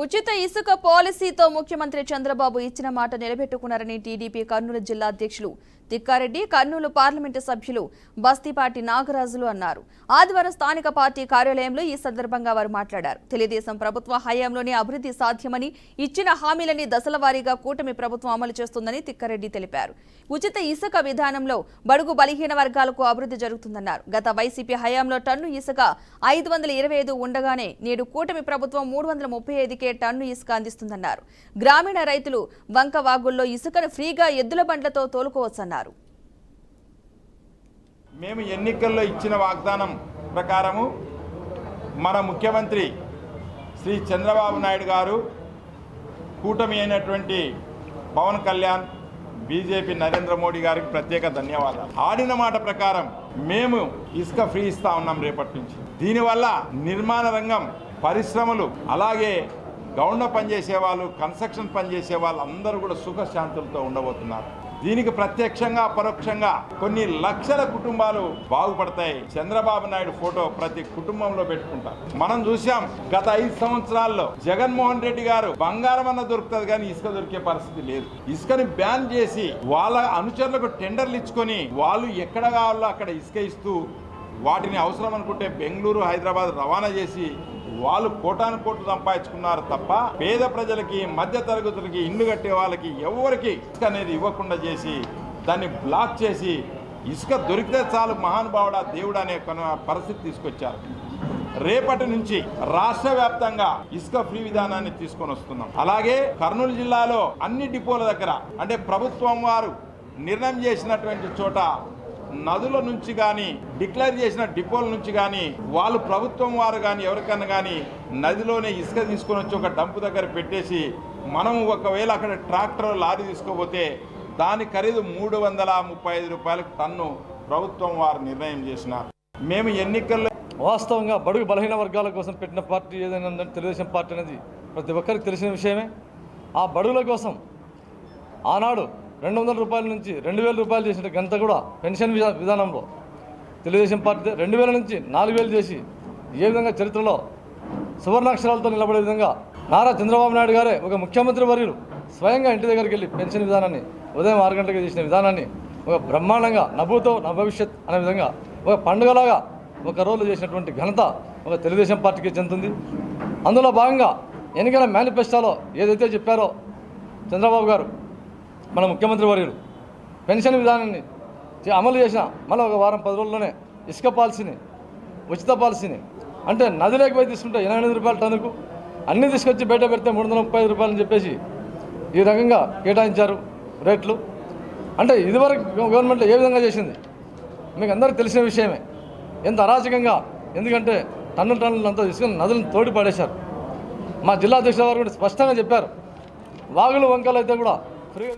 ఉచిత ఇసుక పాలసీతో ముఖ్యమంత్రి చంద్రబాబు ఇచ్చిన మాట నిలబెట్టుకున్నారని టీడీపీ కర్నూలు జిల్లా అధ్యక్షులు తిక్కారెడ్డి, కర్నూలు పార్లమెంటు సభ్యులు బస్తిపాటి నాగరాజులు అన్నారు. ఆదివారం స్థానిక పార్టీ కార్యాలయంలో ఈ సందర్భంగా వారు మాట్లాడారు. తెలుగుదేశం ప్రభుత్వ హయాంలోనే అభివృద్ధి సాధ్యమని, ఇచ్చిన హామీలని దశల వారీగా కూటమి ప్రభుత్వం అమలు చేస్తుందని తిక్కారెడ్డి తెలిపారు. ఉచిత ఇసుక విధానంలో బడుగు బలహీన వర్గాలకు అభివృద్ధి జరుగుతుందన్నారు. గత వైసీపీ హయాంలో టన్ను ఇసుక 525 ఉండగానే నేడు కూటమి ప్రభుత్వం 335కే టన్ను ఇసుక అందిస్తుందన్నారు. గ్రామీణ రైతులు వంకవాగుల్లో ఇసుకను ఫ్రీగా ఎద్దుల బండ్లతో తోలుకోవచ్చన్నారు. మేము ఎన్నికల్లో ఇచ్చిన వాగ్దానం ప్రకారము మన ముఖ్యమంత్రి శ్రీ చంద్రబాబు నాయుడు గారు, కూటమి అయినటువంటి పవన్ కళ్యాణ్, బీజేపీ నరేంద్ర మోడీ గారికి ప్రత్యేక ధన్యవాదాలు. ఆడిన మాట ప్రకారం మేము ఇసుక ఫ్రీ ఇస్తా ఉన్నాం రేపటి నుంచి. దీనివల్ల నిర్మాణ రంగం, పరిశ్రమలు, అలాగే గౌండ పనిచేసే వాళ్ళు, కన్స్ట్రక్షన్ పనిచేసే వాళ్ళు అందరూ కూడా సుఖశాంతులతో ఉండబోతున్నారు. దీనికి ప్రత్యక్షంగా పరోక్షంగా కొన్ని లక్షల కుటుంబాలు బాగుపడతాయి. చంద్రబాబు నాయుడు ఫోటో ప్రతి కుటుంబంలో పెట్టుకుంటారు. మనం చూసాం గత 5 సంవత్సరాల్లో జగన్మోహన్ రెడ్డి గారు బంగారం అన్న దొరుకుతుంది కానీ ఇసుక దొరికే పరిస్థితి లేదు. ఇసుకని బ్యాన్ చేసి వాళ్ళ అనుచరులకు టెండర్లు ఇచ్చుకొని వాళ్ళు ఎక్కడ కావాలో అక్కడ ఇసుక ఇస్తూ వాటిని అవసరం అనుకుంటే బెంగళూరు, హైదరాబాద్ రవాణా చేసి వాళ్ళు కోటాను కోట్లు సంపాదించుకున్నారు తప్ప పేద ప్రజలకి, మధ్య తరగతులకి, ఇల్లు కట్టే వాళ్ళకి ఎవరికి ఇసుక అనేది ఇవ్వకుండా చేసి దాన్ని బ్లాక్ చేసి ఇసుక దొరికితే చాలు మహానుభావుడా దేవుడు అనే పరిస్థితి తీసుకొచ్చారు. రేపటి నుంచి రాష్ట్ర వ్యాప్తంగా ఇసుక ఫ్రీ విధానాన్ని తీసుకొని వస్తున్నాం. అలాగే కర్నూలు జిల్లాలో అన్ని డిపోల దగ్గర, అంటే ప్రభుత్వం వారు నిర్ణయం చేసినటువంటి చోట నదుల నుంచి కానీ, డిక్లేర్ చేసిన డిపోల నుంచి కానీ, వాళ్ళు ప్రభుత్వం వారు కానీ ఎవరికైనా కానీ నదిలోనే ఇసుక తీసుకొని వచ్చి ఒక డంపు దగ్గర పెట్టేసి, మనం ఒకవేళ అక్కడ ట్రాక్టర్, లారీ తీసుకోపోతే దాని ఖరీదు 335 రూపాయలకు టన్ను ప్రభుత్వం వారు నిర్ణయం చేసినారు. మేము ఎన్నికల్లో వాస్తవంగా బడుగు బలహీన వర్గాల కోసం పెట్టిన పార్టీ ఏదైనా ఉందంటే తెలుగుదేశం పార్టీ అనేది ప్రతి ఒక్కరికి తెలిసిన విషయమే. ఆ బడుగుల కోసం ఆనాడు 200 రూపాయల నుంచి 2000 రూపాయలు చేసిన గంత కూడా పెన్షన్ విధానంలో తెలుగుదేశం పార్టీ 2000 నుంచి 4000 చేసి ఏ విధంగా చరిత్రలో సువర్ణాక్షరాలతో నిలబడే విధంగా నారా చంద్రబాబు నాయుడు గారే ఒక ముఖ్యమంత్రి వర్యులు స్వయంగా ఇంటి దగ్గరికి వెళ్ళి పెన్షన్ విధానాన్ని ఉదయం 6 గంటలకు చేసిన విధానాన్ని ఒక బ్రహ్మాండంగా నభూతో నభవిష్యత్ అనే విధంగా ఒక పండుగలాగా ఒక రోజు చేసినటువంటి ఘనత ఒక తెలుగుదేశం పార్టీకి చెందుతుంది. అందులో భాగంగా ఎన్నికల మేనిఫెస్టోలో ఏదైతే చెప్పారో చంద్రబాబు గారు, మన ముఖ్యమంత్రి వర్యులు పెన్షన్ విధానాన్ని అమలు చేసిన మళ్ళీ ఒక వారం 10 రోజుల్లోనే ఇసుక పాలసీని, ఉచిత పాలసీని, అంటే నదిలోకి పోయి తీసుకుంటే 88 రూపాయల టన్నుకు అన్నీ తీసుకొచ్చి బయట పెడితే 335 రూపాయలు అని చెప్పేసి ఈ రకంగా కేటాయించారు రేట్లు. అంటే ఇదివరకు గవర్నమెంట్ ఏ విధంగా చేసింది మీకు అందరికీ తెలిసిన విషయమే. ఎంత అరాచకంగా, ఎందుకంటే టన్నులంతా తీసుకొని నదులను తోడి పడేశారు. మా జిల్లా అధ్యక్షుల వారు కూడా స్పష్టంగా చెప్పారు, వాగులు వంకలు అయితే కూడా ఫ్రీగా